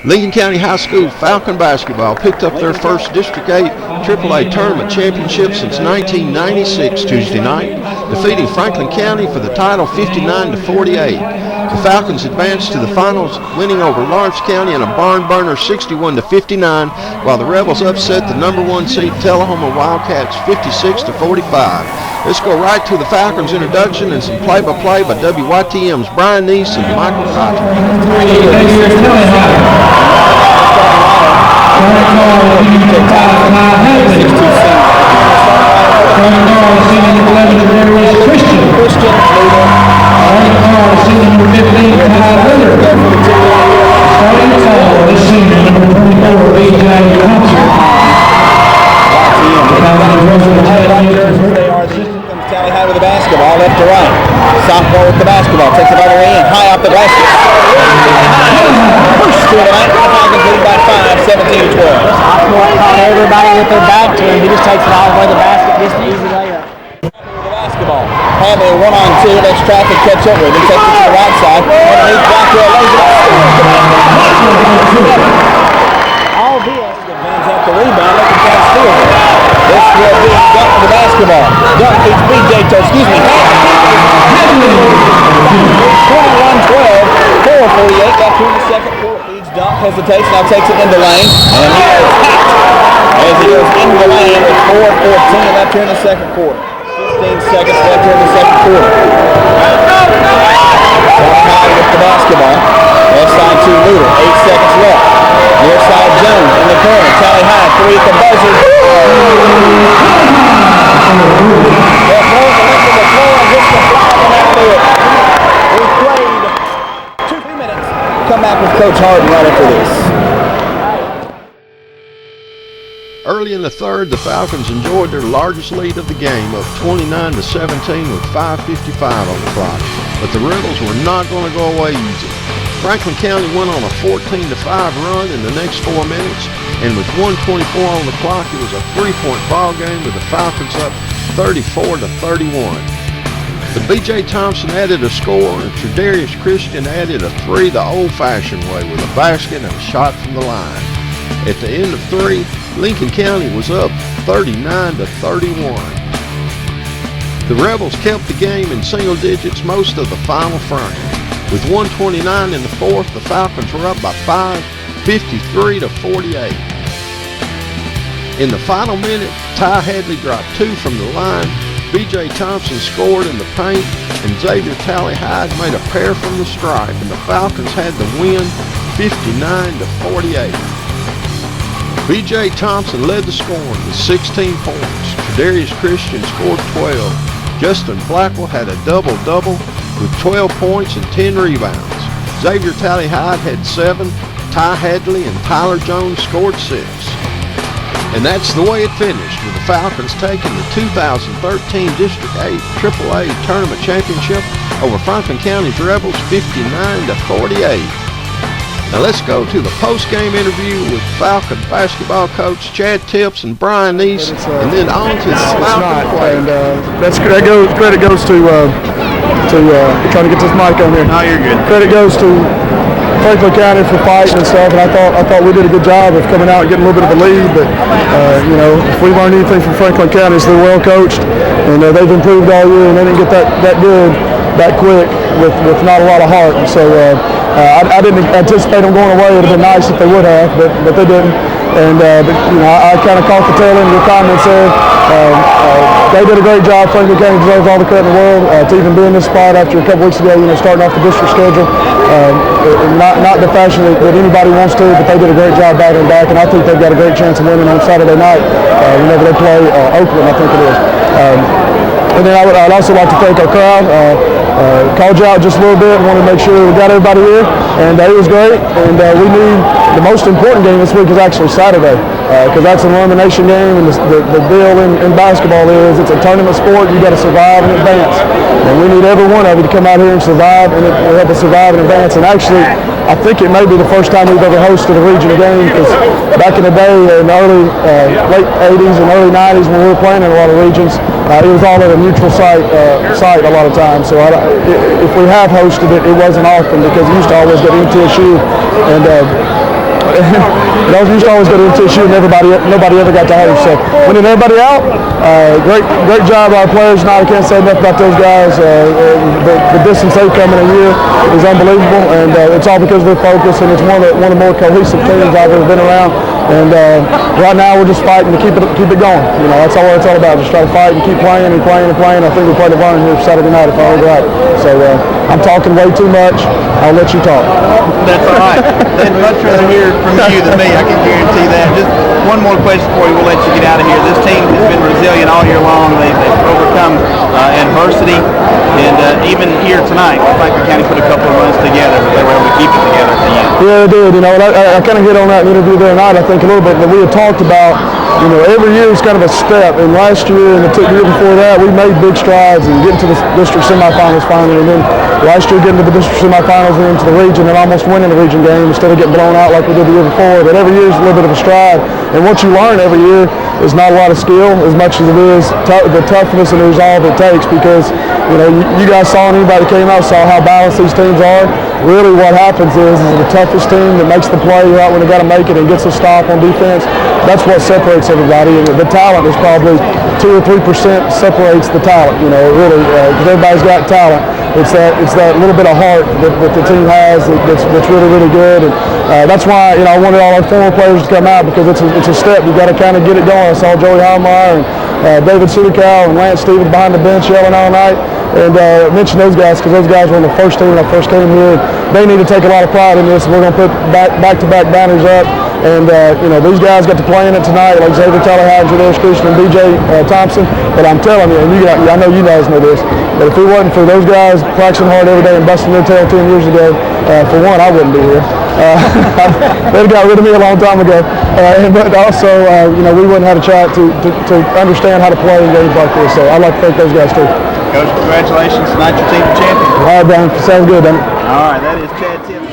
Lincoln County High School Falcon basketball picked up their first District 8 AAA tournament championship since 1996 Tuesday night, defeating Franklin County for the title 59-48. The Falcons advanced to the finals, winning over Lawrence County in a barn burner 61-59, while the Rebels upset the number 1 seed Tullahoma Wildcats 56-45. Let's go right to the Falcons introduction and some play-by-play by WYTM's Brian Neese and Michael Cotton. With the basketball, left to right. Sophomore with the basketball, takes it all the way in, high off the glass. First score tonight, the Falcons lead by 5, 17-12. Sophomore caught everybody with their back to him. He just takes it all the way to the basket, gets the easy layup. The basketball, Hamlin 1-on-2, lets traffic catch up with him, takes it to the right side, underneath back to a lazy All this. Advance up the rebound, let the guy steal it. This will be Dunk with the basketball. Dunk beats BJ, 21-12, 4:48 left here in the second quarter. Leads Dunk, hesitates, now takes it into lane, and he is hit as he goes into the lane with 4:14 left here in the second quarter. 15 seconds left here in the second quarter. High with the basketball. Left side to Luder, 8 seconds left. Near side Jones in the corner, Tally High, 3 at the buzzer. They're throwing the length of the floor and just the flag and out of it. We've played 2 minutes. Come back with Coach Harden right after this. Early in the third, the Falcons enjoyed their largest lead of the game of 29-17 with 5:55 on the clock, but the Rebels were not going to go away easy. Franklin County went on a 14-5 run in the next 4 minutes, and with 1:24 on the clock, it was a 3-point ball game with the Falcons up 34-31. But B.J. Thompson added a score, and Tredarius Christian added a 3 the old-fashioned way with a basket and a shot from the line. At the end of 3, Lincoln County was up 39-31. The Rebels kept the game in single digits most of the final frame. With 1:29 in the fourth, the Falcons were up by 5, 53-48. In the final minute, Ty Hadley dropped 2 from the line, B.J. Thompson scored in the paint, and Xavier Tally Hyde made a pair from the stripe, and the Falcons had the win 59-48. B.J. Thompson led the scoring with 16 points. Tredarius Christian scored 12. Justin Blackwell had a double-double with 12 points and 10 rebounds. Xavier Tally Hyde had 7. Ty Hadley and Tyler Jones scored 6. And that's the way it finished, with the Falcons taking the 2013 District 8 AAA Tournament Championship over Franklin County's Rebels 59-48. Now let's go to the post-game interview with Falcon basketball coach Chad Tips and Brian Neese, and then on to the Falcon play. And credit goes to trying to get this mic on here. No, you're good. Credit goes to Franklin County for fighting and stuff, and I thought we did a good job of coming out and getting a little bit of a lead. But if we learned anything from Franklin County, is they're well coached, and they've improved all year, and they didn't get that good that quick with not a lot of heart. And so I didn't anticipate them going away. It would have been nice if they would have, but they didn't. And I kind of caught the tail end of your comments there. They did a great job. Franklin County deserves all the credit in the world to even be in this spot after a couple weeks ago, starting off the district schedule. Not the fashion that anybody wants to, but they did a great job battling back, and I think they've got a great chance of winning on Saturday night whenever they play Oakland, I think it is. And then I'd also like to thank our crowd. Called you out just a little bit and wanted to make sure we got everybody here, and it was great. And we knew the most important game this week is actually Saturday, because that's an elimination game, and the deal in basketball is it's a tournament sport. You got to survive and advance, and we need every one of you to come out here and survive and help us survive and advance. And actually, I think it may be the first time we've ever hosted a regional game, because back in the day, in the late 80s and early 90s, when we were playing in a lot of regions, it was all at a neutral site a lot of times. So if we have hosted it, it wasn't often, because it used to always go to MTSU And those used to always go to MTSU and nobody ever got to host. So winning everybody out, great job by our players. Now I can't say enough about those guys. The distance they've come in a year is unbelievable, and it's all because of their focus. And it's one of the more cohesive teams I've ever been around. And right now we're just fighting to keep it going. You know, that's all it's all about. Just try to fight and keep playing and playing and playing. I think we played Laverne here Saturday night if I heard right. So I'm talking way too much. I'll let you talk. That's all right. They'd much rather hear from you than me. I can guarantee that. Just one more question for you. We'll let you get out of here. This team has been resilient all year long. They've overcome adversity, and even here tonight, Franklin County put a couple of runs together, but they were able to keep it together at the end. Yeah, they did. You know, and I kind of hit on that in the interview there tonight. I think a little bit that we had talked about. You know, every year is kind of a step. And last year and the year before that, we made big strides and getting to the district semifinals finally. And then last year getting to the district semifinals and into the region and almost winning the region game instead of getting blown out like we did the year before. But every year is a little bit of a stride. And what you learn every year is not a lot of skill as much as it is the toughness and the resolve it takes, because, you know, you guys saw, and anybody that came out saw how balanced these teams are. Really what happens is the toughest team that makes the play right when they got to make it and gets a stop on defense, that's what separates everybody. And the talent is probably 2 or 3% separates the talent, you know, really, because everybody's got talent. It's that little bit of heart that the team has that's really, really good. And that's why, you know, I wanted all our former players to come out, because it's a step. You've got to kind of get it going. I saw Joey Hallmeyer and David Sudekow and Lance Stevens behind the bench yelling all night. And mention those guys because those guys were on the first team when I first came here. They need to take a lot of pride in this. We're going to put back-to-back banners up. And, you know, these guys got to play in it tonight, like Xavier Tallahassee, Jadarius Christian, and B.J. Thompson. But I'm telling you, and I know you guys know this, but if it wasn't for those guys practicing hard every day and busting their tail 10 years ago, for one, I wouldn't be here. They'd got rid of me a long time ago. But also, you know, we wouldn't have a shot to understand how to play in games like this. So I'd like to thank those guys, too. Coach, congratulations. Tonight your team's champion. All right, Brian. Sounds good, doesn't it? All right, that is Chad Timm.